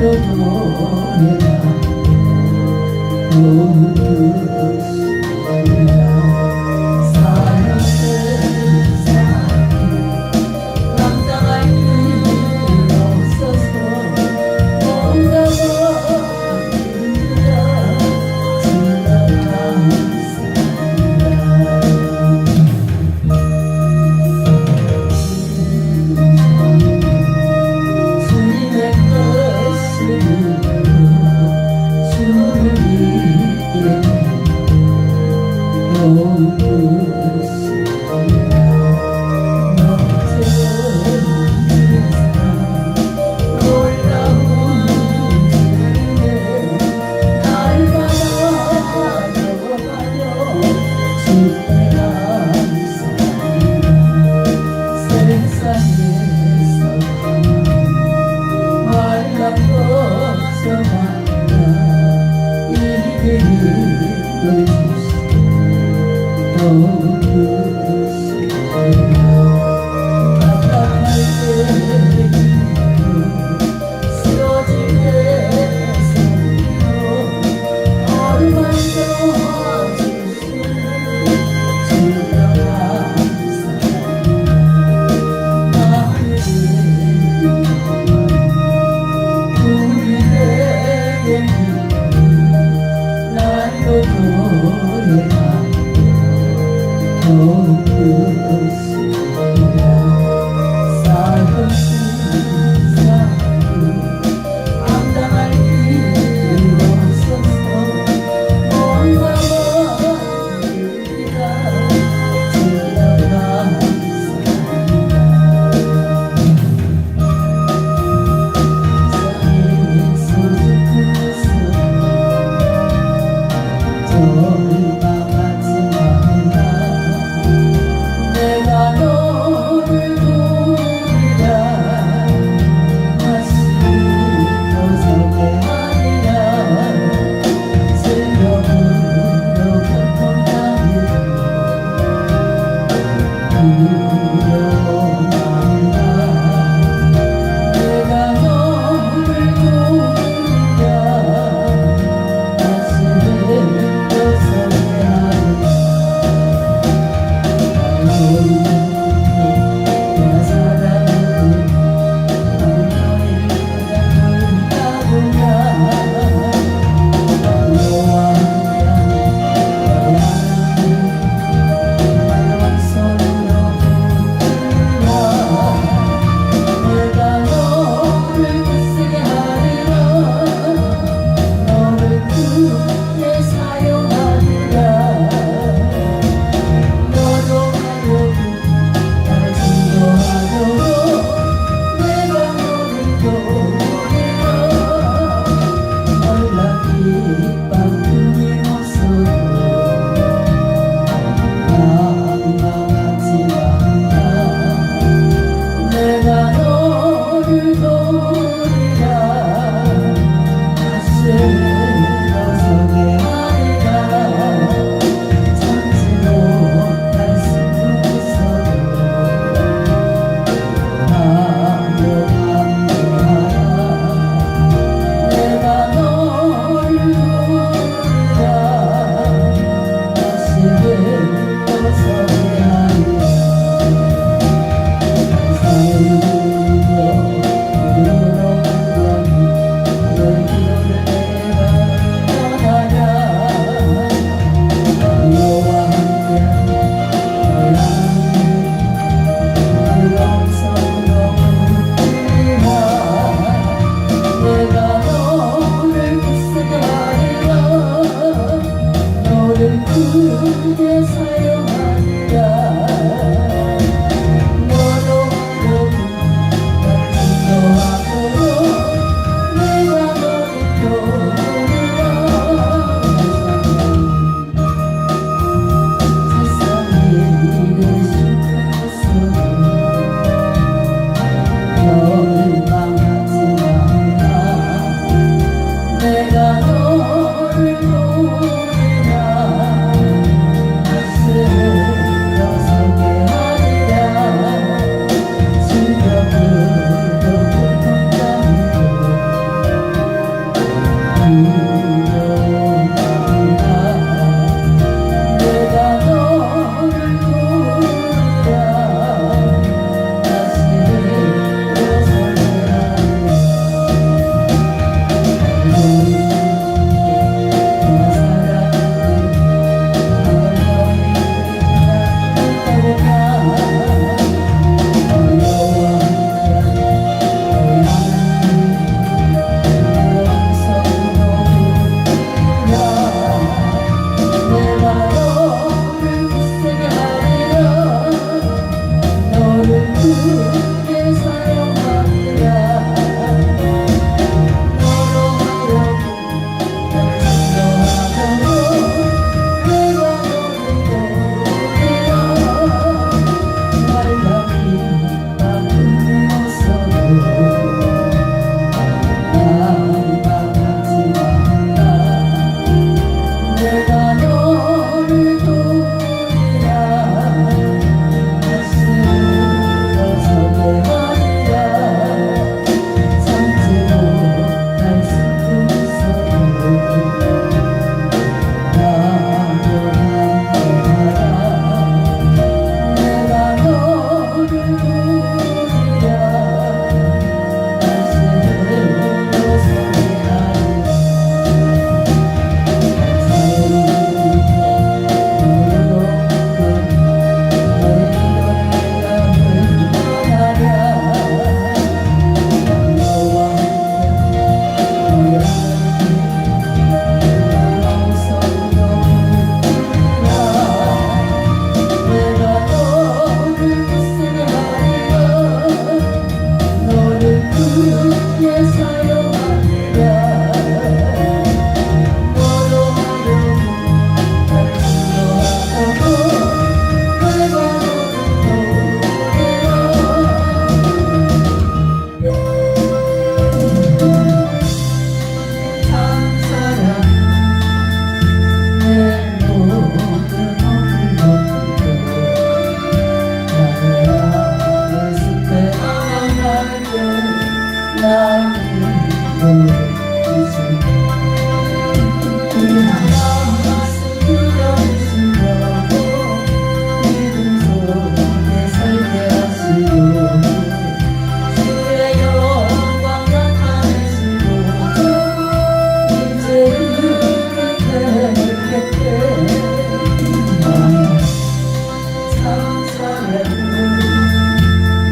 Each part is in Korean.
날로도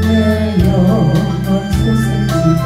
내 영혼 소생지고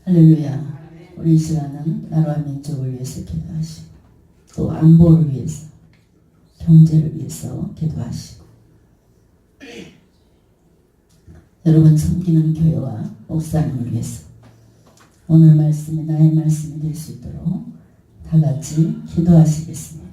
할렐루야. 우리 이 시간은 나라와 민족을 위해서 기도하시고 또 안보를 위해서 경제를 위해서 기도하시고 여러분 섬기는 교회와 목사님을 위해서 오늘 말씀이 나의 말씀이 될 수 있도록 다 같이 기도하시겠습니다.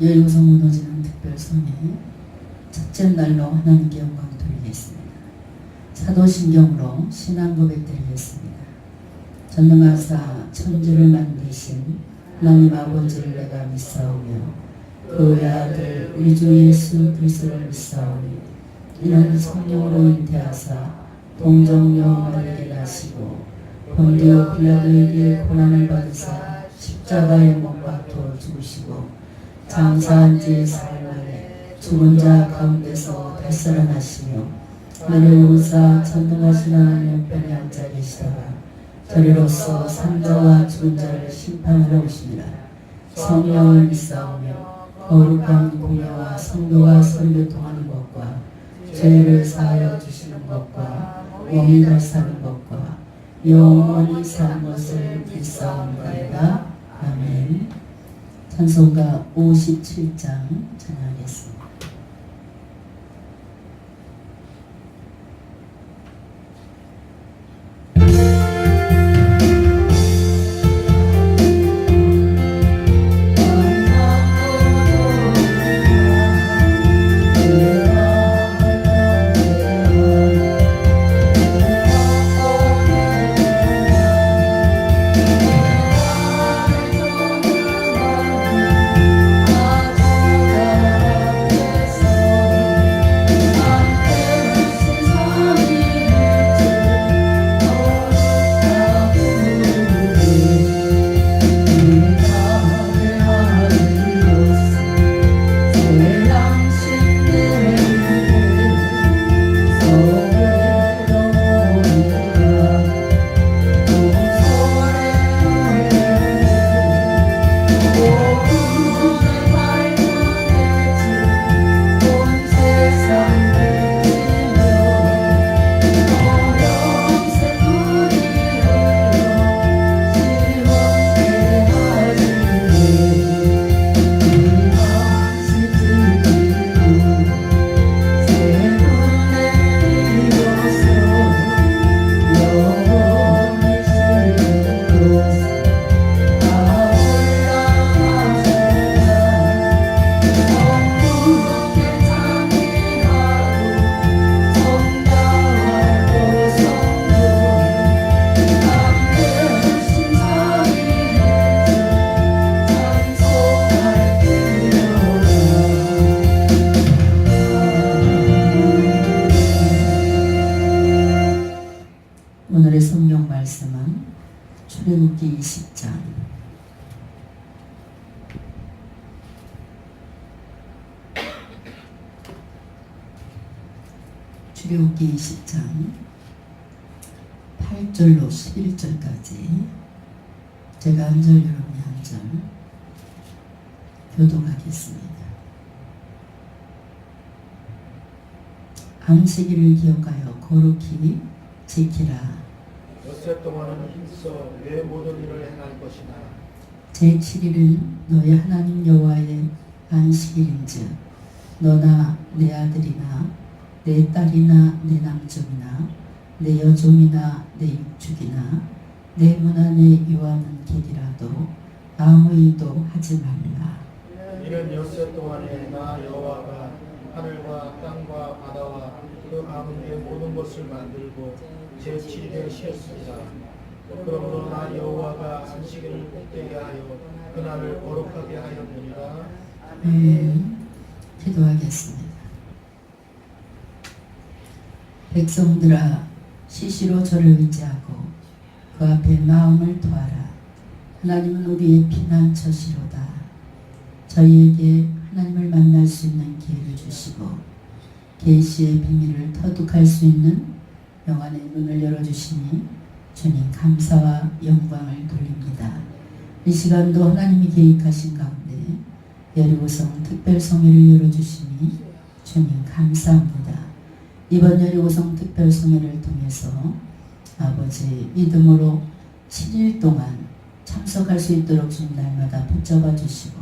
여리고성 무너지는 특별성에 첫째 날로 하나님께 영광 돌리겠습니다. 사도신경으로 신앙 고백 드리겠습니다. 전능하사 천지를 만드신 하나님 아버지를 내가 믿사오며 그 아들 우리 주 예수 그리스도를 믿사오니 이는 성령으로 잉태하사 동정녀 마리아에게 나시고 본디오 빌라도에게 고난을 받으사 십자가에 못 박혀 죽으시고 장사한 지 사흘 만에 죽은 자 가운데서 다시 살아나시며 하늘에 오르사 전능하신 하나님 우편에 앉아 계시다가 저리로서 산자와 죽은 자를 심판하러 오시니라. 성령을 믿사오며 거룩한 공예와 성도와 설교통하는 것과 죄를 사하여 주시는 것과 몸이 다 사는 것과 영원히 사는 것을 믿사옵나이다. 아멘. 찬송가 57장 찬양하겠습니다. 오늘의 성경 말씀은 출애굽기 20장 출애굽기 20장 8절로 11절까지 제가 한 절 여러분이 한 절 교독하겠습니다. 안식일을 기억하여 거룩히 지키라. 엿새 동안은 힘써 내 모든 일을 행할 것이나 제7일은 너의 하나님 여호와의 안식일인즉 너나 내 아들이나 내 딸이나 내 남종이나 내 여종이나 내 육축이나 내 문 안에 유하는 객이라도 아무 일도 하지 말라. 이는 엿새 동안에 나 여호와가 하늘과 땅과 바다와 그 가운데 모든 것을 만들고 제7일에 쉬었습니다. 그러므로 나 여호와가 안식일을 복되게 하여 그날을 거룩하게 하였느니라. 기도하겠습니다. 백성들아 시시로 저를 의지하고 그 앞에 마음을 토하라. 하나님은 우리의 피난처시로다. 저희에게 하나님을 만날 수 있는 기회를 주시고 계시의 비밀을 터득할 수 있는 영안의 문을 열어주시니 주님 감사와 영광을 돌립니다. 이 시간도 하나님이 계획하신 가운데 여리고성 특별성회를 열어주시니 주님 감사합니다. 이번 여리고성 특별성회를 통해서 아버지 믿음으로 7일 동안 참석할 수 있도록 주님 날마다 붙잡아 주시고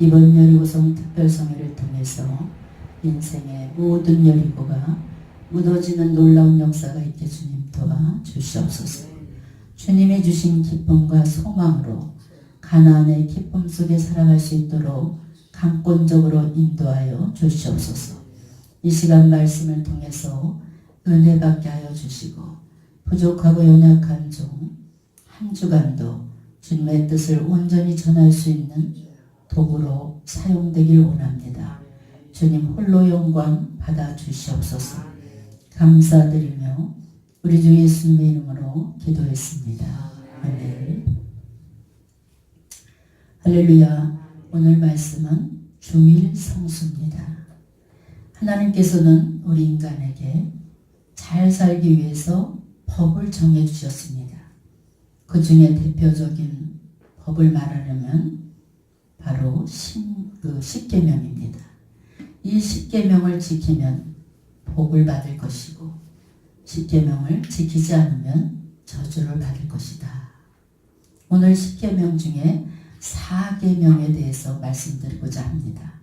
이번 여리고성 특별성회를 통해서 인생의 모든 여리고가 묻어지는 놀라운 역사가 있게 주님 도와 주시옵소서. 주님이 주신 기쁨과 소망으로 가나안의 기쁨 속에 살아갈 수 있도록 강권적으로 인도하여 주시옵소서. 이 시간 말씀을 통해서 은혜 받게 하여 주시고 부족하고 연약한 종 한 주간도 주님의 뜻을 온전히 전할 수 있는 도구로 사용되길 원합니다. 주님 홀로 영광 받아 주시옵소서. 감사드리며 우리 주 예수님의 이름으로 기도했습니다. 아멘. 할렐루야. 오늘 말씀은 주일 성수입니다. 하나님께서는 우리 인간에게 잘 살기 위해서 법을 정해 주셨습니다. 그 중에 대표적인 법을 말하려면 바로 십계명입니다. 이 십계명을 지키면 복을 받을 것이고 십계명을 지키지 않으면 저주를 받을 것이다. 오늘 십계명 중에 4계명에 대해서 말씀드리고자 합니다.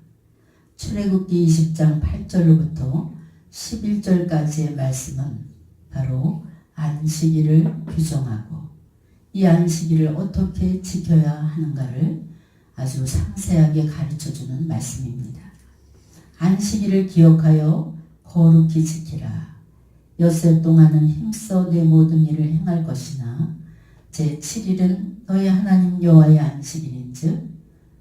출애굽기 20장 8절로부터 11절까지의 말씀은 바로 안식일을 규정하고 이 안식일을 어떻게 지켜야 하는가를 아주 상세하게 가르쳐주는 말씀입니다. 안식일을 기억하여 거룩히 지키라. 엿새 동안은 힘써 내 모든 일을 행할 것이나 제7일은 너희 하나님 여호와의 안식일인즉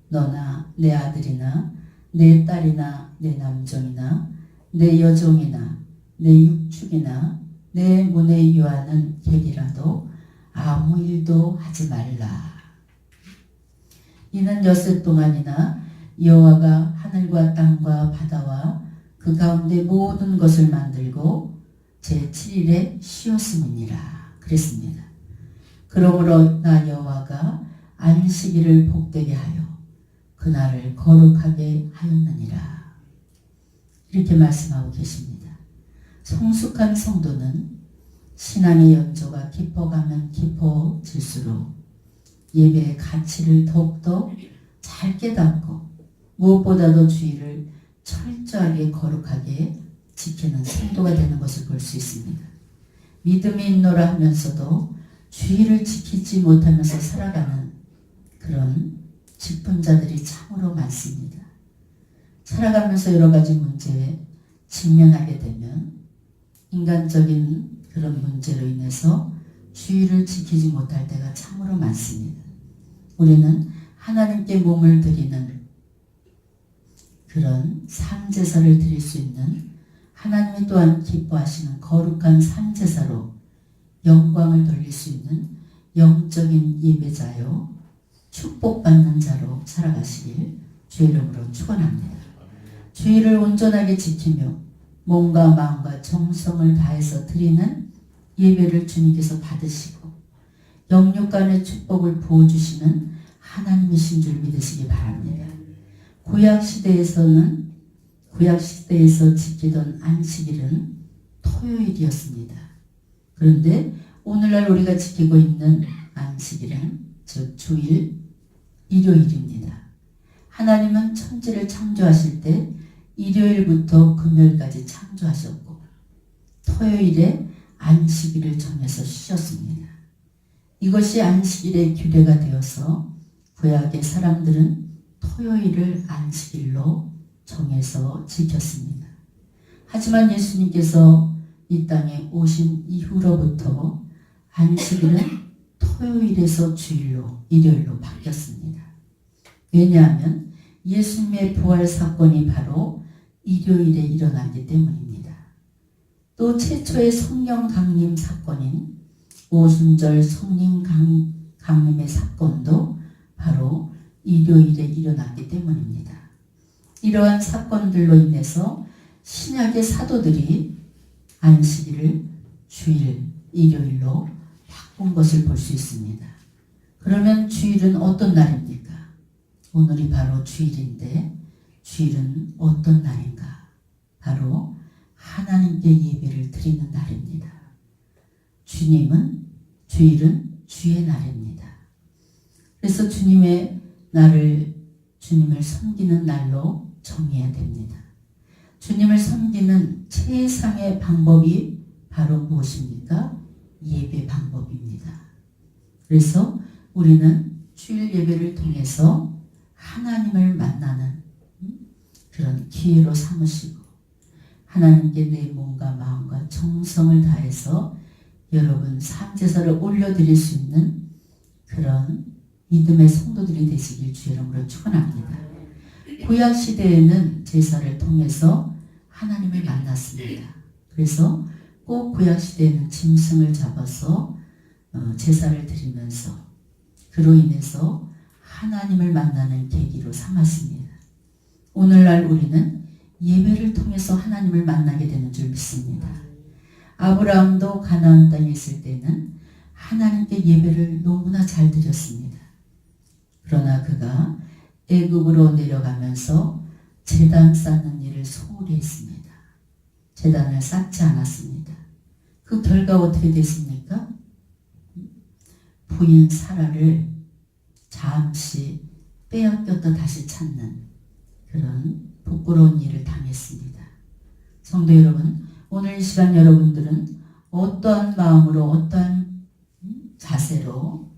너나 내 아들이나 내 딸이나 내 남종이나 내 여종이나 내 육축이나 내 문에 유하는 객이라도 아무 일도 하지 말라. 이는 엿새 동안이나 여호와가 하늘과 땅과 바다와 그 가운데 모든 것을 만들고 제7일에 쉬었음이니라 그랬습니다. 그러므로 나 여호와가 안식일을 복되게 하여 그날을 거룩하게 하였느니라. 이렇게 말씀하고 계십니다. 성숙한 성도는 신앙의 연조가 깊어가면 깊어질수록 예배의 가치를 더욱더 잘 깨닫고 무엇보다도 주의를 철저하게 거룩하게 지키는 성도가 되는 것을 볼 수 있습니다. 믿음이 있노라 하면서도 주의를 지키지 못하면서 살아가는 그런 직분자들이 참으로 많습니다. 살아가면서 여러 가지 문제에 직면하게 되면 인간적인 그런 문제로 인해서 주의를 지키지 못할 때가 참으로 많습니다. 우리는 하나님께 몸을 드리는 그런 산제사를 드릴 수 있는 하나님이 또한 기뻐하시는 거룩한 산제사로 영광을 돌릴 수 있는 영적인 예배자요 축복받는 자로 살아가시길 주의 이름으로 축원합니다. 주의를 온전하게 지키며 몸과 마음과 정성을 다해서 드리는 예배를 주님께서 받으시고 영육 간의 축복을 부어주시는 하나님이신 줄 믿으시기 바랍니다. 구약시대에서 지키던 안식일은 토요일이었습니다. 그런데 오늘날 우리가 지키고 있는 안식일은 즉 주일 일요일입니다. 하나님은 천지를 창조하실 때 일요일부터 금요일까지 창조하셨고 토요일에 안식일을 정해서 쉬셨습니다. 이것이 안식일의 규례가 되어서 구약의 사람들은 토요일을 안식일로 정해서 지켰습니다. 하지만 예수님께서 이 땅에 오신 이후로부터 안식일은 토요일에서 주일로 일요일로 바뀌었습니다. 왜냐하면 예수님의 부활 사건이 바로 일요일에 일어나기 때문입니다. 또 최초의 성령 강림 사건인 오순절 성령 강림의 사건도 바로 일요일에 일어나기 때문입니다. 이러한 사건들로 인해서 신약의 사도들이 안식일을 주일, 일요일로 바꾼 것을 볼 수 있습니다. 그러면 주일은 어떤 날입니까? 오늘이 바로 주일인데 주일은 어떤 날인가? 바로 하나님께 예배를 드리는 날입니다. 주일은 주의 날입니다. 그래서 주님의 날을 주님을 섬기는 날로 정해야 됩니다. 주님을 섬기는 최상의 방법이 바로 무엇입니까? 예배 방법입니다. 그래서 우리는 주일 예배를 통해서 하나님을 만나는 그런 기회로 삼으시고 하나님께 내 몸과 마음과 정성을 다해서 여러분 삶제사를 올려드릴 수 있는 그런 믿음의 성도들이 되시길 주 이름으로 축원합니다. 구약 시대에는 제사를 통해서 하나님을 만났습니다. 그래서 꼭 구약 시대에는 짐승을 잡아서 제사를 드리면서 그로 인해서 하나님을 만나는 계기로 삼았습니다. 오늘날 우리는 예배를 통해서 하나님을 만나게 되는 줄 믿습니다. 아브라함도 가나안 땅에 있을 때는 하나님께 예배를 너무나 잘 드렸습니다. 그러나 그가 애굽으로 내려가면서 제단 쌓는 일을 소홀히 했습니다. 제단을 쌓지 않았습니다. 그 결과 어떻게 됐습니까? 부인 사라를 잠시 빼앗겼다 다시 찾는 그런 부끄러운 일을 당했습니다. 성도 여러분, 오늘 이 시간 여러분들은 어떠한 마음으로 어떠한 자세로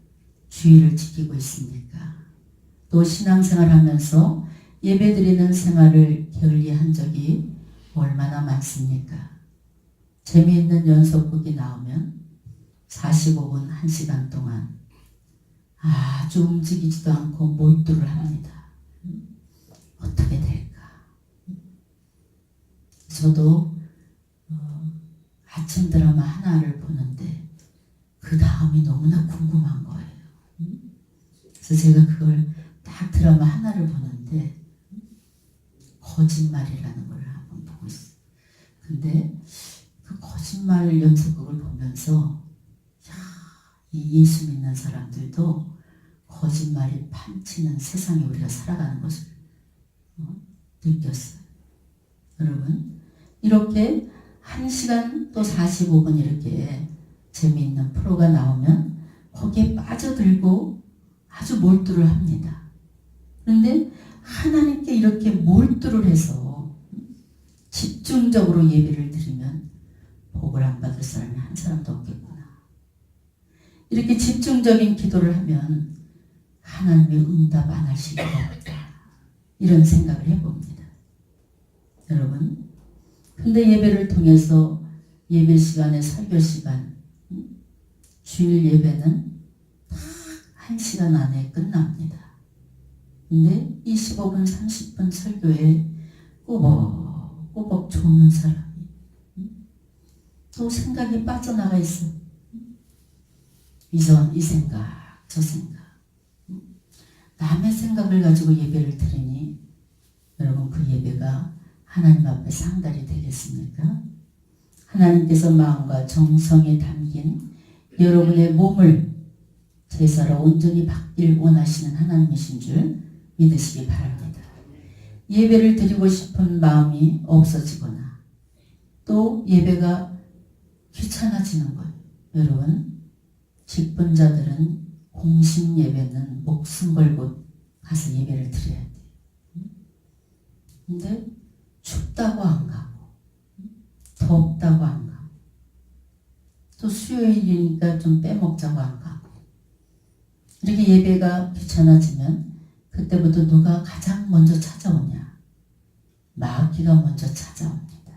주의를 지키고 있습니까? 또 신앙생활 하면서 예배드리는 생활을 게을리한 적이 얼마나 많습니까? 재미있는 연속극이 나오면 45분 1시간 동안 아주 움직이지도 않고 몰두를 합니다. 어떻게 될까? 저도 아침 드라마 하나를 보는데 그 다음이 너무나 궁금한 거예요. 그래서 제가 그걸 딱 드라마 하나를 보는데 거짓말이라는 걸 한번 보고 있어요. 근데 그 거짓말 연속극을 보면서 이 예수 믿는 사람들도 거짓말이 판치는 세상에 우리가 살아가는 것을 느꼈어요. 여러분, 이렇게 1시간 또 45분 이렇게 재미있는 프로가 나오면 거기에 빠져들고 아주 몰두를 합니다. 그런데 하나님께 이렇게 몰두를 해서 집중적으로 예배를 드리면 복을 안 받을 사람이 한 사람도 없겠구나. 이렇게 집중적인 기도를 하면 하나님의 응답 안 할 수가 없다. 이런 생각을 해봅니다. 여러분, 근데 예배를 통해서 예배 시간에 설교 시간, 주일 예배는 딱 1시간 안에 끝납니다. 근데 25분, 30분 설교에 꼬박꼬박 조는 사람이 또 생각이 빠져나가 있어. 이 생각, 저 생각. 남의 생각을 가지고 예배를 드리니 여러분 그 예배가 하나님 앞에 상달이 되겠습니까? 하나님께서 마음과 정성에 담긴 여러분의 몸을 제사로 온전히 받길 원하시는 하나님이신 줄 믿으시기 바랍니다. 예배를 드리고 싶은 마음이 없어지거나 또 예배가 귀찮아지는 거예요. 여러분, 직분자들은 공식 예배는 목숨 걸고 가서 예배를 드려야 돼요. 근데 춥다고 안 가고 덥다고 안 가고 또 수요일이니까 좀 빼먹자고 안 가고 이렇게 예배가 귀찮아지면 그때부터 누가 가장 먼저 찾아오냐? 마귀가 먼저 찾아옵니다.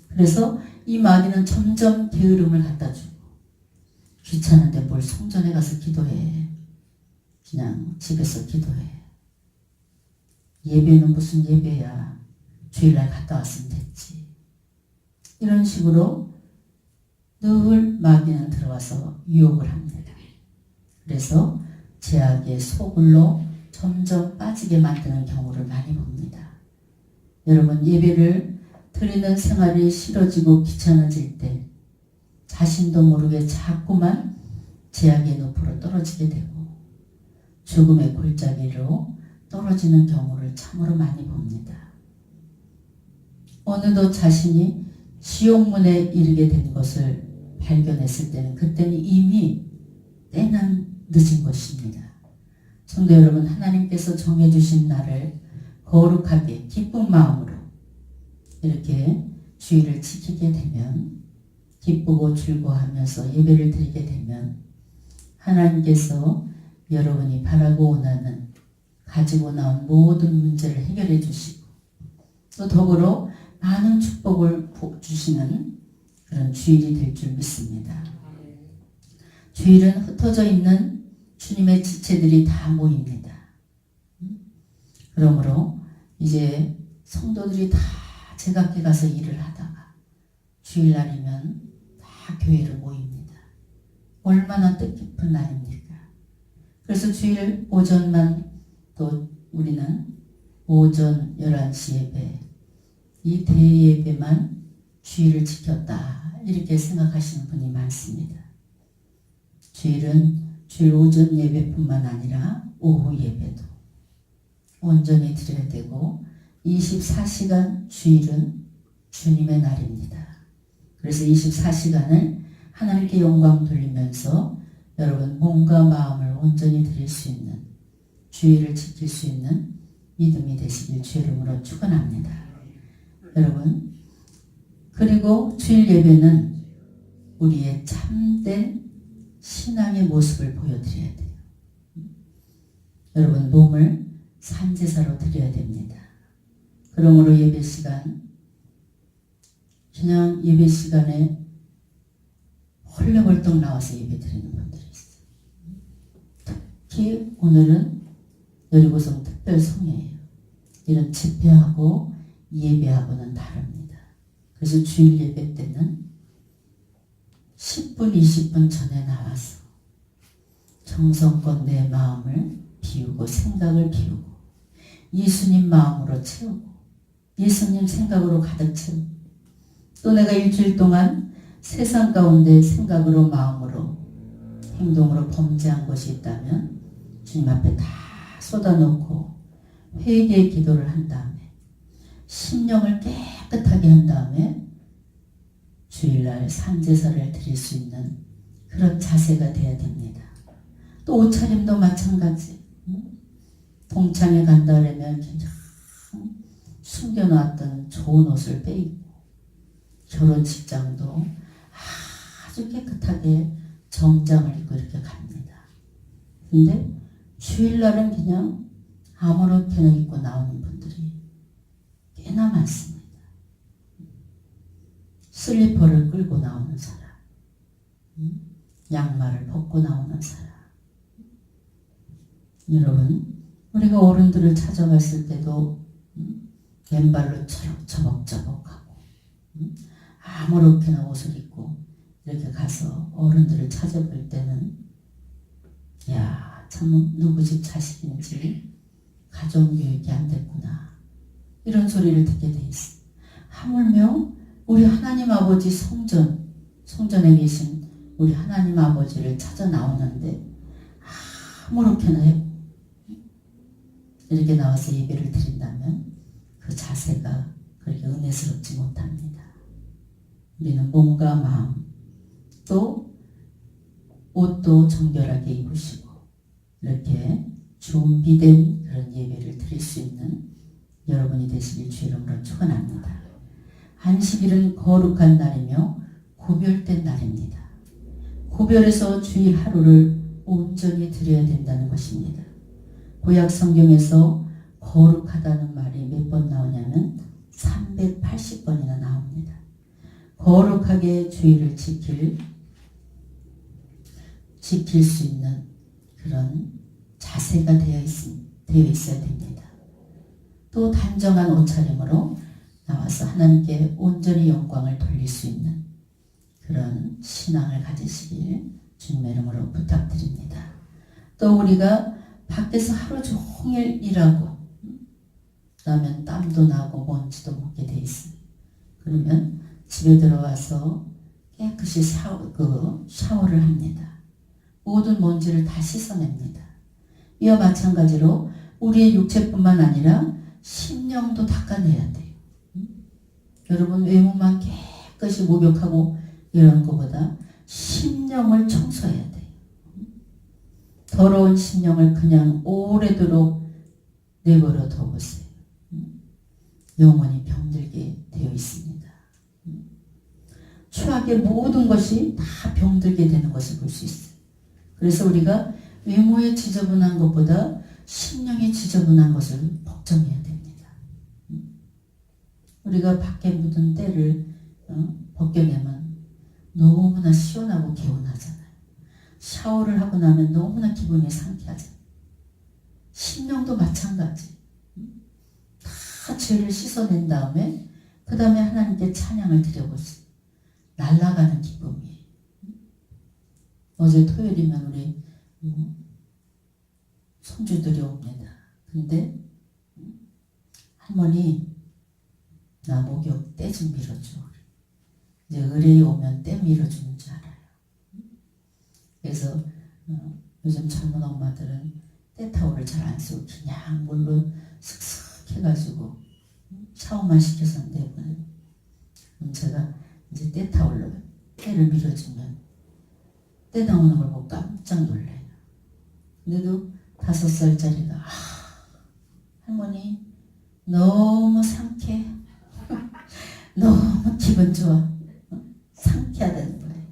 그래서 이 마귀는 점점 게으름을 갖다 주고 귀찮은데 뭘 성전에 가서 기도해. 그냥 집에서 기도해. 예배는 무슨 예배야. 주일날 갔다 왔으면 됐지. 이런 식으로 늘 마귀는 들어와서 유혹을 합니다. 그래서 제약의 소굴로 점점 빠지게 만드는 경우를 많이 봅니다. 여러분, 예배를 드리는 생활이 싫어지고 귀찮아질 때 자신도 모르게 자꾸만 제약의 늪으로 떨어지게 되고 죽음의 골짜기로 떨어지는 경우를 참으로 많이 봅니다. 어느덧 자신이 지옥문에 이르게 된 것을 발견했을 때는 그때는 이미 때는 늦은 것입니다. 성도 여러분, 하나님께서 정해주신 날을 거룩하게 기쁜 마음으로 이렇게 주의를 지키게 되면 기쁘고 즐거워하면서 예배를 드리게 되면 하나님께서 여러분이 바라고 원하는 가지고 나온 모든 문제를 해결해 주시고 또 더불어 많은 축복을 주시는 그런 주일이 될 줄 믿습니다. 주일은 흩어져 있는 주님의 지체들이 다 모입니다. 그러므로 이제 성도들이 다 제각기 가서 일을 하다가 주일날이면 다 교회로 모입니다. 얼마나 뜻깊은 날입니까? 그래서 주일 오전만 또 우리는 오전 11시 예배, 이 대예배만 주일을 지켰다 이렇게 생각하시는 분이 많습니다. 주일은 주일 오전 예배뿐만 아니라 오후 예배도 온전히 드려야 되고 24시간 주일은 주님의 날입니다. 그래서 24시간을 하나님께 영광 돌리면서 여러분 몸과 마음을 온전히 드릴 수 있는 주일을 지킬 수 있는 믿음이 되시길 주의 이름으로 축원합니다. 여러분 그리고 주일 예배는 우리의 참된 신앙의 모습을 보여드려야 돼요. 여러분 몸을 산제사로 드려야 됩니다. 그러므로 예배 시간 그냥 예배 시간에 헐레벌떡 나와서 예배 드리는 분들이 있어요. 특히 오늘은 여리고성 특별성회예요. 이런 집회하고 예배하고는 다릅니다. 그래서 주일 예배 때는 10분, 20분 전에 나와서 정성껏 내 마음을 비우고 생각을 비우고 예수님 마음으로 채우고 예수님 생각으로 가득 채우고 또 내가 일주일 동안 세상 가운데 생각으로 마음으로 행동으로 범죄한 것이 있다면 주님 앞에 다 쏟아놓고 회개의 기도를 한 다음에 심령을 깨끗하게 한 다음에 주일날 산제사를 드릴 수 있는 그런 자세가 돼야 됩니다. 또 옷차림도 마찬가지. 동창회 간다 그러면 그냥 숨겨놨던 좋은 옷을 빼입고 결혼식장도 아주 깨끗하게 정장을 입고 이렇게 갑니다. 근데 주일날은 그냥 아무렇게나 입고 나오는 분들이 꽤나 많습니다. 슬리퍼를 끌고 나오는 사람, 양말을 벗고 나오는 사람. 여러분 우리가 어른들을 찾아갔을 때도 맨발로 처벅처벅하고 아무렇게나 옷을 입고 이렇게 가서 어른들을 찾아볼 때는 야, 참 누구 집 자식인지 가정교육이 안 됐구나 이런 소리를 듣게 돼 있어. 하물며 우리 하나님 아버지 성전에 계신 우리 하나님 아버지를 찾아 나오는데 아무렇게나 이렇게 나와서 예배를 드린다면 그 자세가 그렇게 은혜스럽지 못합니다. 우리는 몸과 마음 또 옷도 정결하게 입으시고 이렇게 준비된 그런 예배를 드릴 수 있는 여러분이 되시길 주의 이름으로 축원합니다. 안식일은 거룩한 날이며 구별된 날입니다. 구별해서 주일 하루를 온전히 드려야 된다는 것입니다. 구약 성경에서 거룩하다는 말이 몇 번 나오냐면 380번이나 나옵니다. 거룩하게 주일을 지킬 수 있는 그런 자세가 되어 있어야 됩니다. 또 단정한 옷차림으로 나와서 하나님께 온전히 영광을 돌릴 수 있는 그런 신앙을 가지시길 주님의 이름으로 부탁드립니다. 또 우리가 밖에서 하루 종일 일하고 그러면 땀도 나고 먼지도 묻게 돼 있어요. 그러면 집에 들어와서 깨끗이 샤워를 합니다. 모든 먼지를 다 씻어냅니다. 이와 마찬가지로 우리의 육체뿐만 아니라 심령도 닦아내야 돼요. 여러분 외모만 깨끗이 목욕하고 이런 것보다 심령을 청소해야 돼요. 더러운 심령을 그냥 오래도록 내버려 둬보세요. 영혼이 병들게 되어 있습니다. 추악의 모든 것이 다 병들게 되는 것을 볼 수 있어요. 그래서 우리가 외모에 지저분한 것보다 심령이 지저분한 것을 걱정해야 됩니다. 우리가 밖에 묻은 때를 벗겨내면 너무나 시원하고 개운하잖아요. 샤워를 하고 나면 너무나 기분이 상쾌하잖아요. 심령도 마찬가지. 다 죄를 씻어낸 다음에 그 다음에 하나님께 찬양을 드려보세요. 날아가는 기쁨이에요. 어제 토요일이면 우리 손주들이 옵니다. 근데 할머니 나 목욕 때 좀 밀어줘. 이제 의뢰이 오면 때 밀어주는 줄 알아요. 그래서 요즘 젊은 엄마들은 때타올을 잘 안 쓰고 그냥 물로 슥슥 해가지고 샤워만 시켜서 내보내요. 그럼 제가 이제 때타올로 때를 밀어주면 때 나오는 걸 보고 깜짝 놀래요. 근데도 5살짜리가 할머니 너무 상쾌해. 너무 기분 좋아. 상쾌하다는 거예요.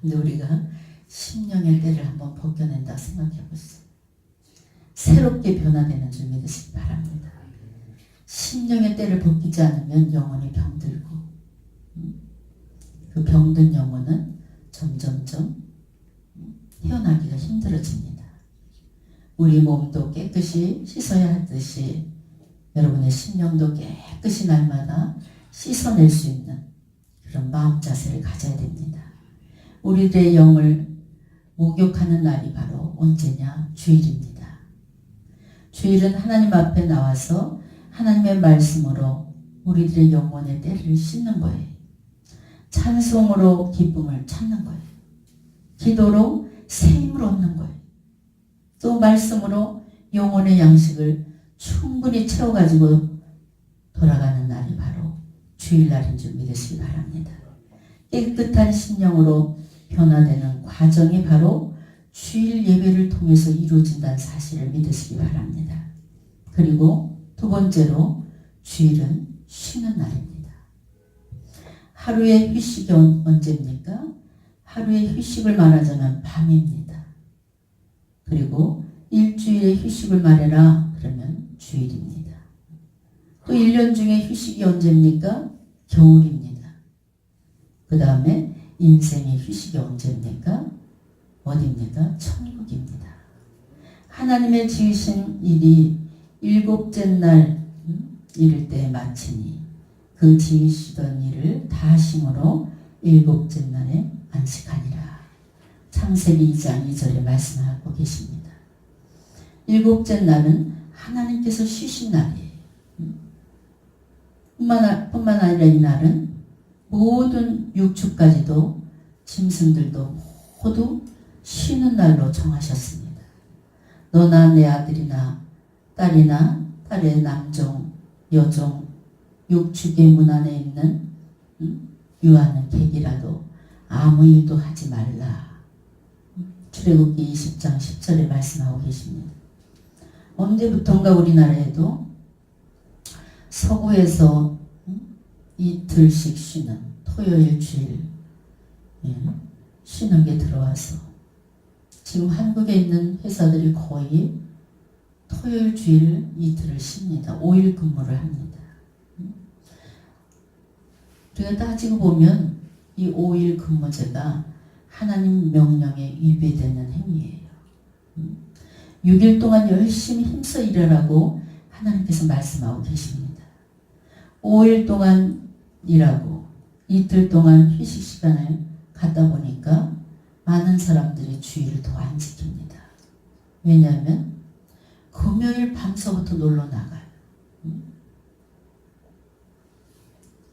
근데 우리가 심령의 때를 한번 벗겨낸다 생각해 보세요. 새롭게 변화되는 줄 믿으시기 바랍니다. 심령의 때를 벗기지 않으면 영혼이 병들고 그 병든 영혼은 점점점 태어나기가 힘들어집니다. 우리 몸도 깨끗이 씻어야 하듯이 여러분의 심령도 깨끗이 날마다 씻어낼 수 있는 그런 마음 자세를 가져야 됩니다. 우리들의 영을 목욕하는 날이 바로 언제냐? 주일입니다. 주일은 하나님 앞에 나와서 하나님의 말씀으로 우리들의 영혼의 때를 씻는 거예요. 찬송으로 기쁨을 찾는 거예요. 기도로 새 힘을 얻는 거예요. 또 말씀으로 영혼의 양식을 충분히 채워가지고 돌아가는 날이 바로 주일날인 줄 믿으시기 바랍니다. 깨끗한 심령으로 변화되는 과정이 바로 주일 예배를 통해서 이루어진다는 사실을 믿으시기 바랍니다. 그리고 두 번째로 주일은 쉬는 날입니다. 하루의 휴식이 언제입니까? 하루의 휴식을 말하자면 밤입니다. 그리고 일주일의 휴식을 말해라 그러면 주일입니다. 또 1년 중에 휴식이 언제입니까? 겨울입니다. 그 다음에 인생의 휴식이 언제입니까? 어디입니까? 천국입니다. 하나님의 지으신 일이 7째 날 이를 때 마치니 그 지으시던 일을 다 하심으로 7째 날에 안식하니라. 창세기 2장 2절에 말씀하고 계십니다. 7째 날은 하나님께서 쉬신 날이에요. 뿐만 아니라 이 날은 모든 육축까지도 짐승들도 모두 쉬는 날로 정하셨습니다. 너나 내 아들이나 딸이나 딸의 남종, 여종, 육축의 문 안에 있는 유하는 객이라도 아무 일도 하지 말라. 출애굽기 20장 10절에 말씀하고 계십니다. 언제부턴가 우리나라에도 서구에서 이틀씩 쉬는 토요일 주일 쉬는 게 들어와서 지금 한국에 있는 회사들이 거의 토요일 주일 이틀을 쉽니다. 5일 근무를 합니다. 우리가 따지고 보면 이 5일 근무제가 하나님 명령에 위배되는 행위예요. 6일 동안 열심히 힘써 일하라고 하나님께서 말씀하고 계십니다. 5일 동안 일하고 이틀 동안 휴식 시간을 갖다 보니까 많은 사람들이 주일을 더 안 지킵니다. 왜냐하면 금요일 밤서부터 놀러 나가요.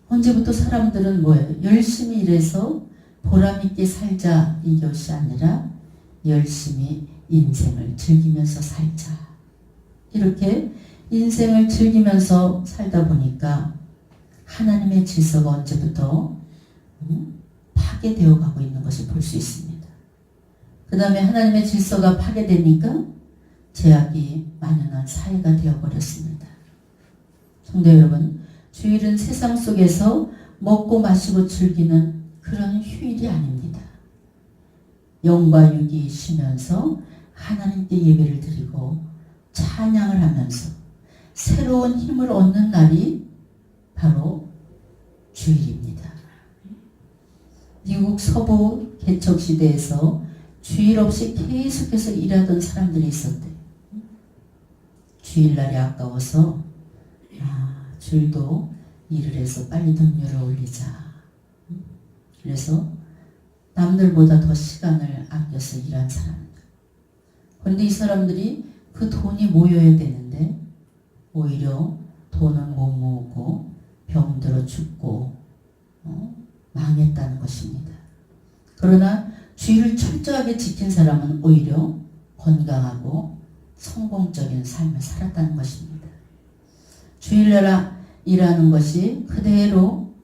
언제부터 사람들은 뭐예요? 열심히 일해서 보람있게 살자 이것이 아니라 열심히 인생을 즐기면서 살자. 이렇게 인생을 즐기면서 살다 보니까 하나님의 질서가 언제부터 파괴되어 가고 있는 것을 볼 수 있습니다. 그 다음에 하나님의 질서가 파괴되니까 죄악이 만연한 사회가 되어버렸습니다. 성도 여러분, 주일은 세상 속에서 먹고 마시고 즐기는 그런 휴일이 아닙니다. 영과 육이 쉬면서 하나님께 예배를 드리고 찬양을 하면서 새로운 힘을 얻는 날이 바로 주일입니다. 미국 서부 개척 시대에서 주일 없이 계속해서 일하던 사람들이 있었대요. 주일날이 아까워서 주일도 일을 해서 빨리 등료를 올리자. 그래서 남들보다 더 시간을 아껴서 일한 사람들. 그런데 이 사람들이 그 돈이 모여야 되는데 오히려 돈을 못 모으고 병들어 죽고 망했다는 것입니다. 그러나 주의를 철저하게 지킨 사람은 오히려 건강하고 성공적인 삶을 살았다는 것입니다. 주일날 일하는 것이 그대로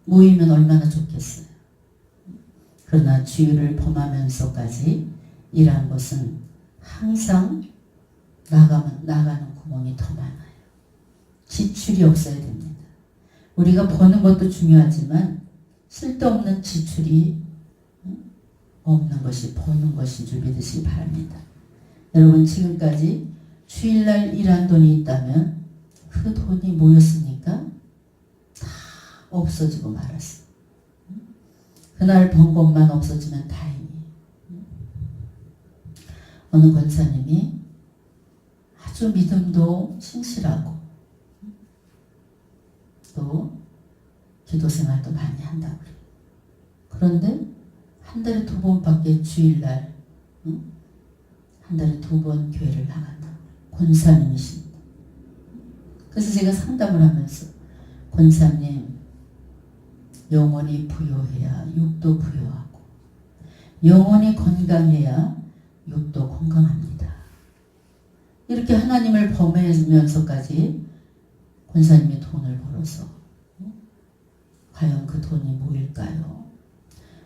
모이면 얼마나 좋겠어요. 그러나 주일을 범하면서까지 일한 것은 항상 나가는 구멍이 더 많아요. 지출이 없어야 됩니다. 우리가 버는 것도 중요하지만 쓸데없는 지출이 없는 것이 버는 것인 줄 믿으시기 바랍니다. 여러분 지금까지 주일날 일한 돈이 있다면 그 돈이 뭐였습니까? 다 없어지고 말았어. 그날 번 것만 없어지면 다행히. 어느 권사님이 아주 믿음도 신실하고 또 기도 생활도 많이 한다고 그래요. 그런데 한 달에 2번밖에 주일날 한 달에 2번 교회를 나간다고 권사님이십니다. 그래서 제가 상담을 하면서 권사님 영혼이 부요해야 육도 부요하고 영혼이 건강해야 육도 건강합니다. 이렇게 하나님을 범하면서까지 권사님이 돈을 벌어서 과연 그 돈이 뭐일까요?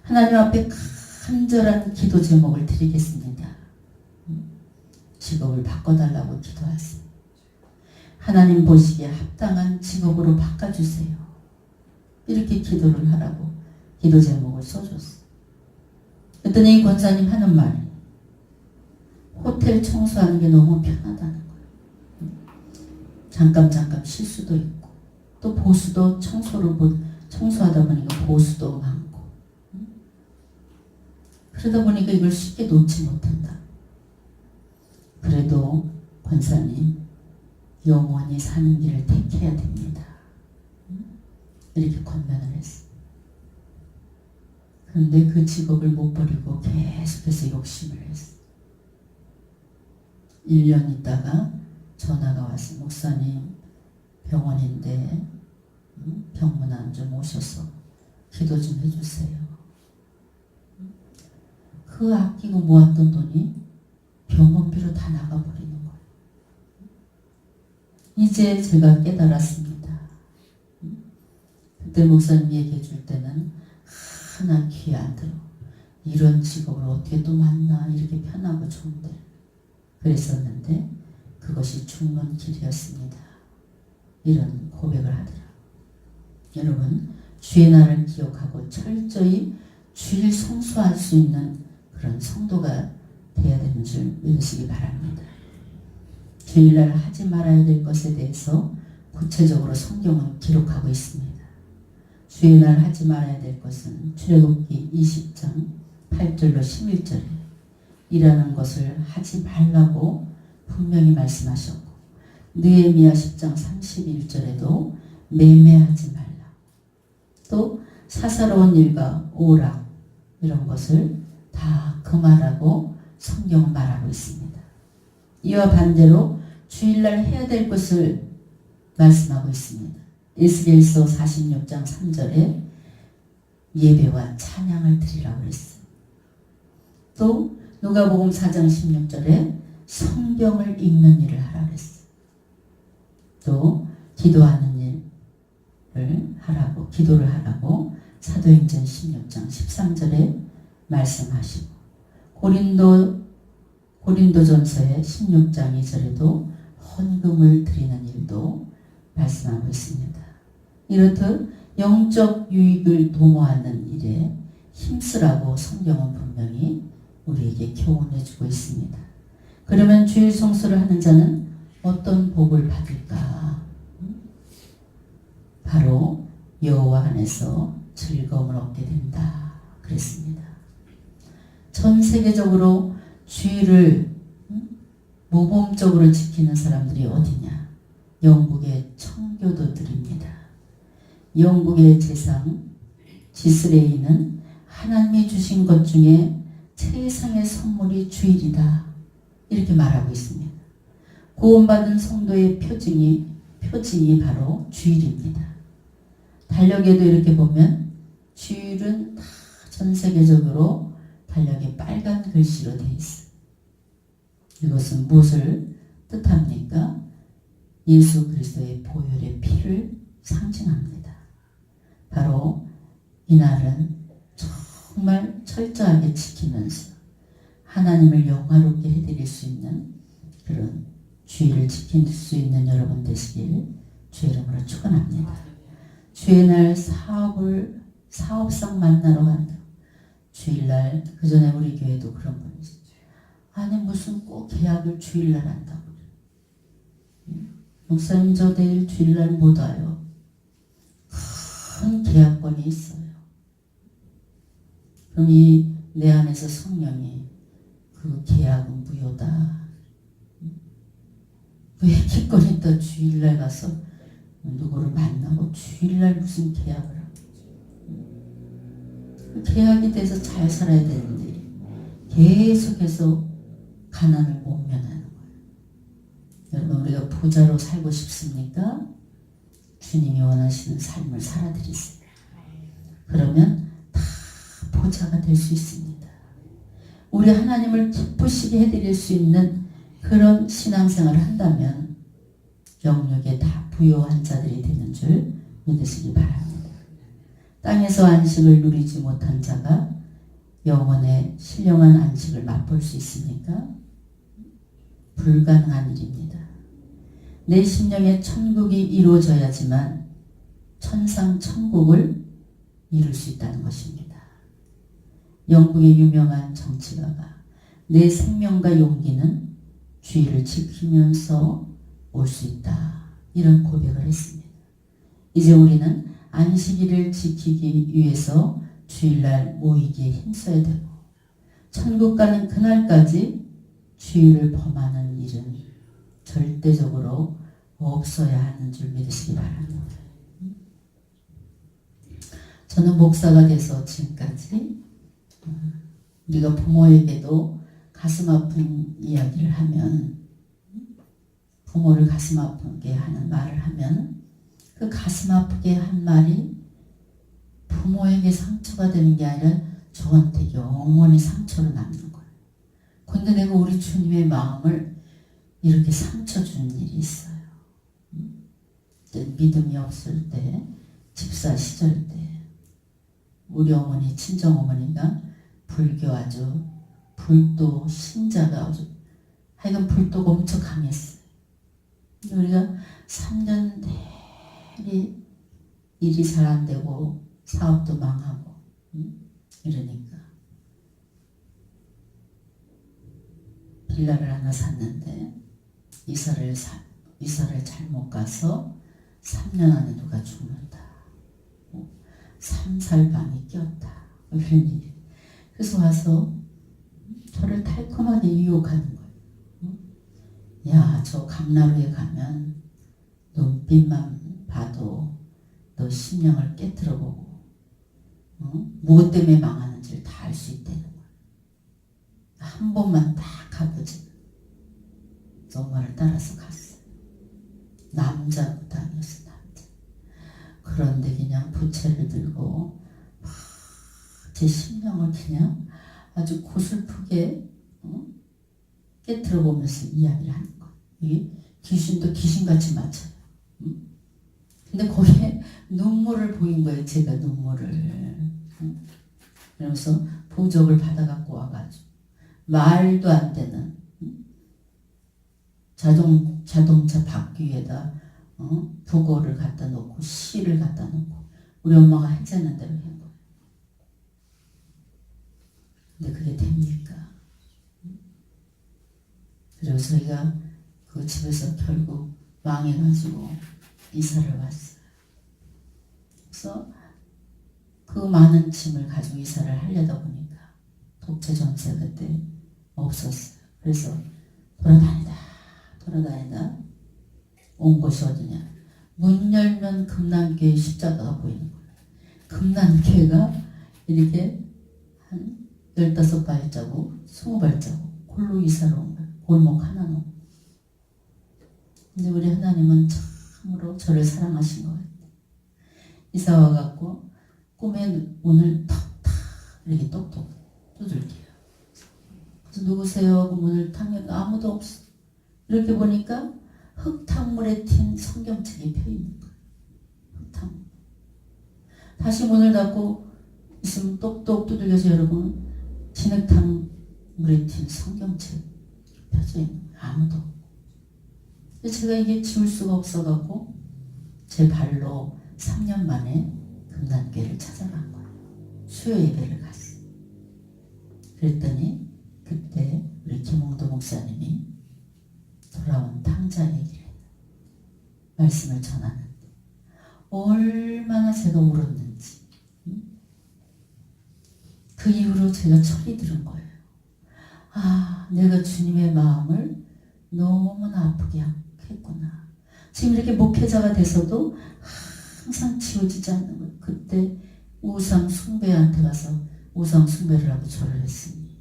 하나님 앞에 간절한 기도 제목을 드리겠습니다. 직업을 바꿔달라고 기도하세요. 하나님 보시기에 합당한 직업으로 바꿔주세요. 이렇게 기도를 하라고 기도 제목을 써줬어요. 그랬더니 이 권사님 하는 말이 호텔 청소하는 게 너무 편하다는 거예요. 잠깐 쉴 수도 있고 또 보수도 청소하다 보니까 보수도 많고 그러다 보니까 이걸 쉽게 놓지 못한다. 그래도 권사님 영원히 사는 길을 택해야 됩니다. 이렇게 권면을 했어요. 그런데 그 직업을 못 버리고 계속해서 욕심을 했어요. 1년 있다가 전화가 왔어요. 목사님 병원인데 병문안 좀 오셔서 기도 좀 해주세요. 그 아끼고 모았던 돈이 병원비로 다 나가버리는 거예요. 이제 제가 깨달았습니다. 그때 목사님 얘기해 줄 때는 하나 귀에 안 들어. 이런 직업을 어떻게 또 만나 이렇게 편하고 좋은데 그랬었는데 그것이 죽는 길이었습니다. 이런 고백을 하더라. 여러분 주의 날을 기억하고 철저히 주일 성수할 수 있는 그런 성도가 되어야 되는 줄 믿으시기 바랍니다. 주일날 하지 말아야 될 것에 대해서 구체적으로 성경은 기록하고 있습니다. 주일날 하지 말아야 될 것은 출애굽기 20장 8절로 11절에 일하는 것을 하지 말라고 분명히 말씀하셨고 느헤미야 10장 31절에도 매매하지 말라. 또 사사로운 일과 오락 이런 것을 다 금하라고 성경은 말하고 있습니다. 이와 반대로 주일날 해야 될 것을 말씀하고 있습니다. 에스겔서 46장 3절에 예배와 찬양을 드리라고 했어요. 또 누가복음 4장 16절에 성경을 읽는 일을 하라고 했어요. 또 기도하는 일을 하라고 기도를 하라고 사도행전 16장 13절에 말씀하시고 고린도전서의 16장 2절에도 헌금을 드리는 일도 말씀하고 있습니다. 이렇듯 영적 유익을 도모하는 일에 힘쓰라고 성경은 분명히 우리에게 교훈해 주고 있습니다. 그러면 주일 성수를 하는 자는 어떤 복을 받을까? 바로 여호와 안에서 즐거움을 얻게 된다 그랬습니다. 전 세계적으로 주일을 모범적으로 지키는 사람들이 어디냐? 영국의 청교도들입니다. 영국의 재상 지스레이는 하나님이 주신 것 중에 최상의 선물이 주일이다 이렇게 말하고 있습니다. 구원받은 성도의 표징이 바로 주일입니다. 달력에도 이렇게 보면 주일은 다 전 세계적으로 달력에 빨간 글씨로 되어 있어요. 이것은 무엇을 뜻합니까? 예수 그리스도의 보혈의 피를 상징합니다. 바로 이날은 정말 철저하게 지키면서 하나님을 영화롭게 해드릴 수 있는 그런 주일을 지킬 수 있는 여러분 되시길 주의 이름으로 축원합니다. 주의 날 사업상 만나러 간다. 주일날 그 전에 우리 교회도 그런 분이 있어요. 아니 무슨 꼭 계약을 주일날 한다고. 목사님 저 내일 주일날 못 와요. 큰 계약권이 있어요. 그럼 이 내 안에서 성령이 그 계약은 무효다. 왜 기권이 또 주일날 가서 누구를 만나고 주일날 무슨 계약을 하고. 계약이 돼서 잘 살아야 되는데 계속해서 가난을 모면하는 거예요. 여러분 우리가 부자로 살고 싶습니까? 주님이 원하시는 삶을 살아드리세요. 그러면 다 부자가 될 수 있습니다. 우리 하나님을 기쁘시게 해드릴 수 있는 그런 신앙생활을 한다면 영역에 다 부요한 자들이 되는 줄 믿으시기 바랍니다. 땅에서 안식을 누리지 못한 자가 영원의 신령한 안식을 맛볼 수 있습니까? 불가능한 일입니다. 내 심령의 천국이 이루어져야지만 천상 천국을 이룰 수 있다는 것입니다. 영국의 유명한 정치가가 내 생명과 용기는 주의를 지키면서 올 수 있다 이런 고백을 했습니다. 이제 우리는 안식일을 지키기 위해서 주일날 모이기에 힘써야 되고 천국 가는 그날까지 주일을 범하는 일은 절대적으로 없어야 하는 줄 믿으시기 바랍니다. 저는 목사가 돼서 지금까지 우리가 부모에게도 가슴 아픈 이야기를 하면 부모를 가슴 아프게 하는 말을 하면 그 가슴 아프게 한 말이 부모에게 상처가 되는 게 아니라 저한테 영원히 상처로 남는 거예요. 근데 내가 우리 주님의 마음을 이렇게 상처 준 일이 있어요. 믿음이 없을 때 집사 시절 때 우리 어머니 친정어머니가 불교 아주 불도 신자가 아주 하여간 불도가 엄청 강했어요. 우리가 3년 내리 일이 잘 안 되고 사업도 망하고 이러니까 빌라를 하나 샀는데 이사를 잘못 가서 3년 안에 누가 죽는다. 3살밤이 꼈다. 이런 일이. 그래서 와서 저를 달콤하게 유혹하는 거예요. 야, 저 강나루에 가면 눈빛만 봐도 너 심령을 깨트려보고 무엇 때문에 망하는지를 다 알 수 있다는 거예요. 한 번만 딱 가보지. 엄마를 따라서 갔어요. 남자 무당이었어, 남자. 그런데 그냥 부채를 들고 제 심령을 그냥 아주 고슬프게 깨트려 보면서 이야기를 하는 거예요. 이 귀신도 귀신같이 맞아요. 근데 거기에 눈물을 보인 거예요. 제가 눈물을. 그러면서 보적을 받아갖고 와가지고 말도 안 되는 자동차 바퀴에다 북어를 갖다 놓고 시를 갖다 놓고 우리 엄마가 하자는 대로 한 거예요. 근데 그게 됩니까? 그리고 저희가 그 집에서 결국 망해가지고 이사를 왔어요. 그래서 그 많은 짐을 가지고 이사를 하려다 보니까 독재 전세 그때 없었어요. 그래서 돌아다니다 온 곳이 어디냐. 문 열면 금난교회 십자가가 보이는 거예요. 금난교회가 이렇게 한 15발자국, 20발자국 골로 이사를 온 거예요. 골목 하나는. 근데 우리 하나님은 참으로 저를 사랑하신 것 같아요. 이사 와갖고 꿈에 문을 탁탁 이렇게 똑똑 두들겨요. 그래서 누구세요? 하고 문을 탁면 아무도 없어. 이렇게 보니까 흙탕물에 튄 성경책이 펴있는 거예요. 흙탕물. 다시 문을 닫고 있으면 똑똑 두들겨서 여러분 진흙탕물에 튄 성경책 펴져 있는 거예요. 아무도 없고. 제가 이게 지울 수가 없어갖고 제 발로 3년 만에 금난교회를 찾아간 거예요. 수요 예배를 갔어요. 그랬더니 그때 우리 김홍도 목사님이 돌아온 탕자 얘기를 해요. 말씀을 전하는데 얼마나 제가 울었는지. 그 이후로 제가 철이 들은 거예요. 아, 내가 주님의 마음을 너무나 아프게 했구나. 지금 이렇게 목회자가 돼서도 항상 지워지지 않는 거예요. 그때 우상 숭배한테 가서 우상 숭배를 하고 절을 했으니.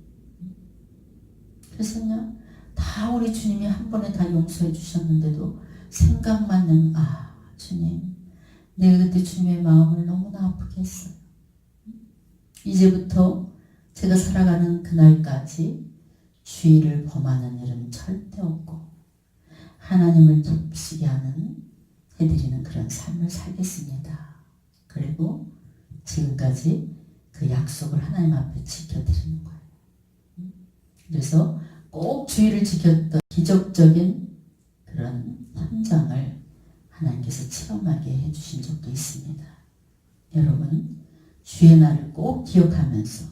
그래서요, 다 우리 주님이 한 번에 다 용서해 주셨는데도 생각만 나면 주님, 내가 그때 주님의 마음을 너무나 아프게 했어요. 이제부터 제가 살아가는 그날까지 주의를 범하는 일은 절대 없고 하나님을 기쁘시게 하는 해드리는 그런 삶을 살겠습니다. 그리고 지금까지 그 약속을 하나님 앞에 지켜드리는 거예요. 그래서 꼭 주의를 지켰던 기적적인 그런 현장을 하나님께서 체험하게 해주신 적도 있습니다. 여러분, 주의 날을 꼭 기억하면서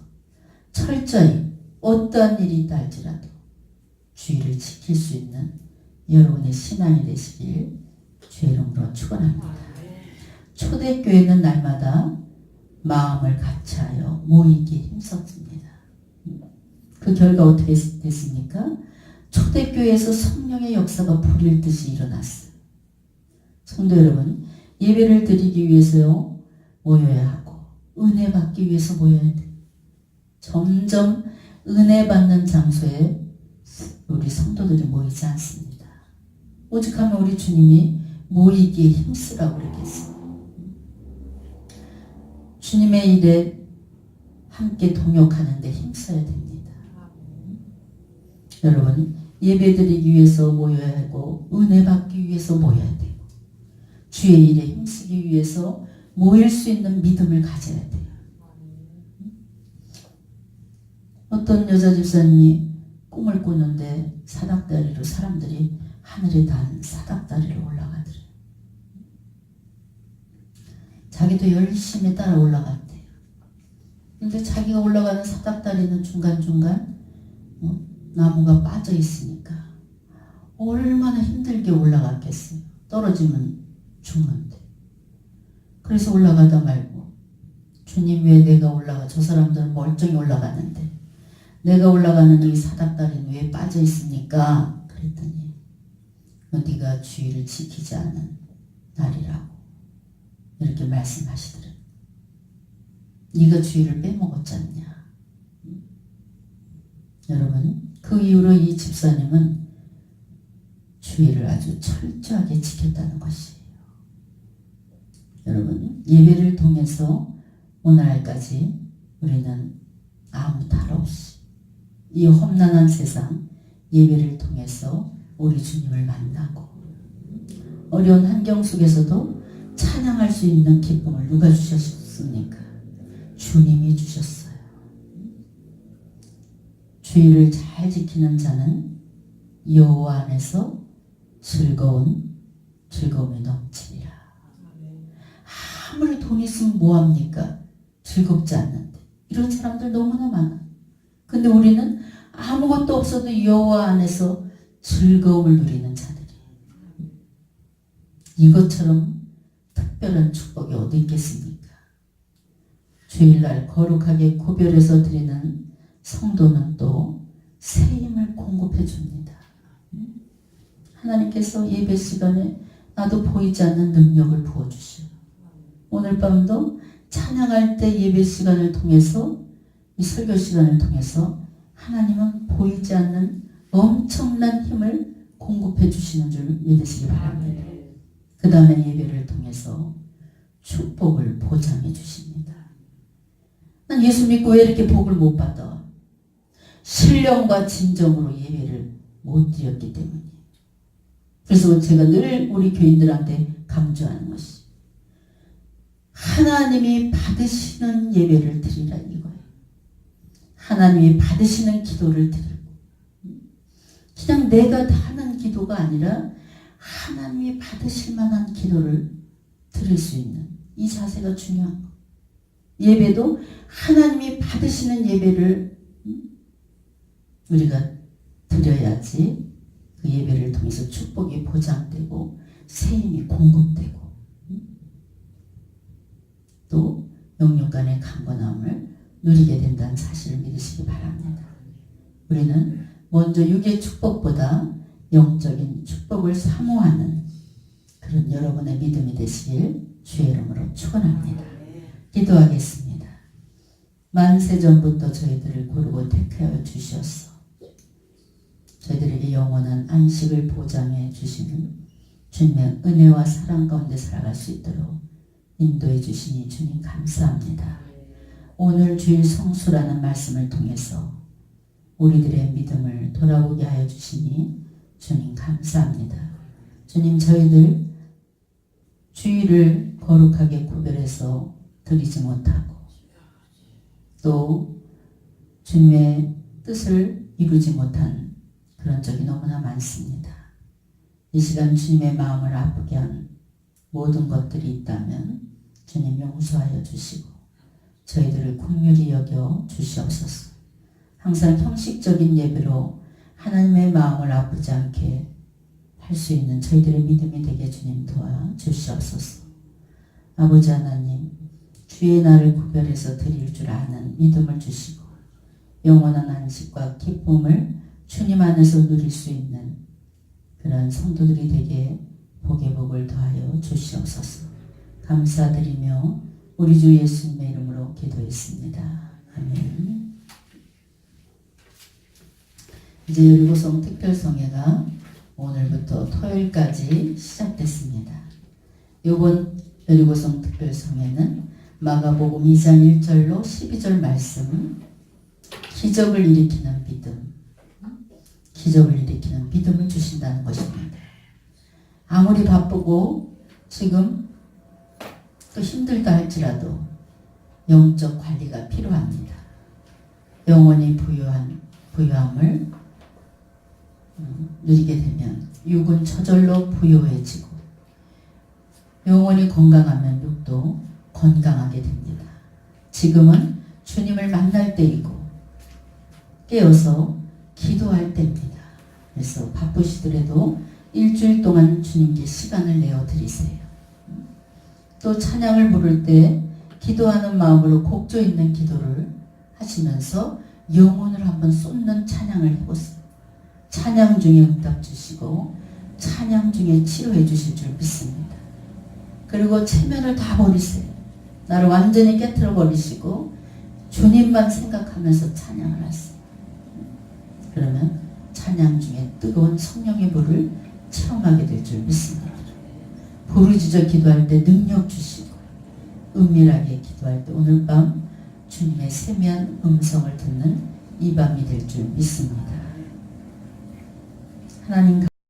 철저히 어떠한 일이 있다 할지라도 주의를 지킬 수 있는 여러분의 신앙이 되시길 주의 이름으로 축원합니다. 초대교회는 날마다 마음을 같이하여 모이기에 힘썼습니다. 그 결과 어떻게 됐습니까? 초대교회에서 성령의 역사가 불일 듯이 일어났어요. 성도 여러분, 예배를 드리기 위해서 모여야 하고 은혜 받기 위해서 모여야 돼요. 점점 은혜 받는 장소에 우리 성도들이 모이지 않습니다. 오직하면 우리 주님이 모이기에 힘쓰라고 그랬겠어요. 주님의 일에 함께 동역하는 데 힘써야 됩니다. 여러분, 예배드리기 위해서 모여야 하고 은혜 받기 위해서 모여야 돼요. 주의 일에 힘쓰기 위해서 모일 수 있는 믿음을 가져야 돼요. 어떤 여자 집사님이 꿈을 꾸는데 사닥다리로 사람들이 하늘에 단 사닥다리로 올라가더래요. 자기도 열심히 따라 올라갔대요. 근데 자기가 올라가는 사닥다리는 중간중간 나무가 빠져 있으니까 얼마나 힘들게 올라갔겠어요. 떨어지면 죽는데. 그래서 올라가다 말고 주님, 왜 내가 올라가? 저 사람들은 멀쩡히 올라가는데 내가 올라가는 이 사닥다리는 왜 빠져 있습니까? 그랬더니 네가 주의를 지키지 않은 날이라고 이렇게 말씀하시더래요. 네가 주의를 빼먹었잖냐. 여러분, 그 이후로 이 집사님은 주의를 아주 철저하게 지켰다는 것이에요. 여러분, 예배를 통해서 오늘날까지 우리는 아무 탈 없이 이 험난한 세상 예배를 통해서 우리 주님을 만나고 어려운 환경 속에서도 찬양할 수 있는 기쁨을 누가 주셨습니까? 주님이 주셨어요. 주의를 잘 지키는 자는 여호와 안에서 즐거움이 넘치리라. 아무리 돈 있으면 뭐합니까? 즐겁지 않는데. 이런 사람들 너무나 많아. 근데 우리는 아무것도 없어도 여호와 안에서 즐거움을 누리는 자들이 이것처럼 특별한 축복이 어디 있겠습니까? 주일날 거룩하게 구별해서 드리는 성도는 또 새 힘을 공급해 줍니다. 하나님께서 예배 시간에 나도 보이지 않는 능력을 부어주시오. 오늘 밤도 찬양할 때 예배 시간을 통해서 이 설교 시간을 통해서 하나님은 보이지 않는 엄청난 힘을 공급해 주시는 줄 믿으시기 바랍니다. 그 다음에 예배를 통해서 축복을 보장해 주십니다. 난 예수 믿고 왜 이렇게 복을 못 받아? 신령과 진정으로 예배를 못 드렸기 때문이에요. 그래서 제가 늘 우리 교인들한테 강조하는 것이 하나님이 받으시는 예배를 드리라 이거예요. 하나님이 받으시는 기도를 드리고 그냥 내가 하는 기도가 아니라 하나님이 받으실 만한 기도를 드릴 수 있는 이 자세가 중요한 거. 예배도 하나님이 받으시는 예배를 우리가 드려야지 그 예배를 통해서 축복이 보장되고 새 힘이 공급되고 또 영육 간의 강건함을 누리게 된다는 사실을 믿으시기 바랍니다. 우리는 먼저 육의 축복보다 영적인 축복을 사모하는 그런 여러분의 믿음이 되시길 주의 이름으로 축원합니다. 기도하겠습니다. 만세전부터 저희들을 고르고 택하여 주셨어. 저희들에게 영원한 안식을 보장해 주시는 주님의 은혜와 사랑 가운데 살아갈 수 있도록 인도해 주시니 주님 감사합니다. 오늘 주일 성수라는 말씀을 통해서 우리들의 믿음을 돌아보게 하여 주시니 주님 감사합니다. 주님 저희들 주일을 거룩하게 구별해서 드리지 못하고 또 주님의 뜻을 이루지 못한 그런 적이 너무나 많습니다. 이 시간 주님의 마음을 아프게 한 모든 것들이 있다면 주님 용서하여 주시고 저희들을 긍휼히 여겨 주시옵소서. 항상 형식적인 예배로 하나님의 마음을 아프지 않게 할 수 있는 저희들의 믿음이 되게 주님 도와 주시옵소서. 아버지 하나님 주의 날을 구별해서 드릴 줄 아는 믿음을 주시고 영원한 안식과 기쁨을 주님 안에서 누릴 수 있는 그런 성도들이 되게 복의 복을 더하여 주시옵소서. 감사드리며 우리 주 예수님의 이름으로 기도했습니다. 아멘. 이제 여리고성 특별성회가 오늘부터 토요일까지 시작됐습니다. 이번 여리고성 특별성회는 마가복음 2장 1절로 12절 말씀 기적을 일으키는 믿음 기적을 일으키는 믿음을 주신다는 것입니다. 아무리 바쁘고 지금 또 힘들다 할지라도 영적 관리가 필요합니다. 영원히 부유함을 누리게 되면 육은 저절로 부유해지고 영원히 건강하면 육도 건강하게 됩니다. 지금은 주님을 만날 때이고 깨어서 기도할 때입니다. 그래서 바쁘시더라도 일주일 동안 주님께 시간을 내어 드리세요. 또 찬양을 부를 때 기도하는 마음으로 곡조 있는 기도를 하시면서 영혼을 한번 쏟는 찬양을 해보세요. 찬양 중에 응답 주시고 찬양 중에 치료해 주실 줄 믿습니다. 그리고 체면을 다 버리세요. 나를 완전히 깨트려 버리시고 주님만 생각하면서 찬양을 하세요. 그러면 찬양 중에 뜨거운 성령의 불을 체험하게 될 줄 믿습니다. 부르짖어 기도할 때 능력 주시고 은밀하게 기도할 때 오늘 밤 주님의 세미한 음성을 듣는 이 밤이 될 줄 믿습니다. 하나님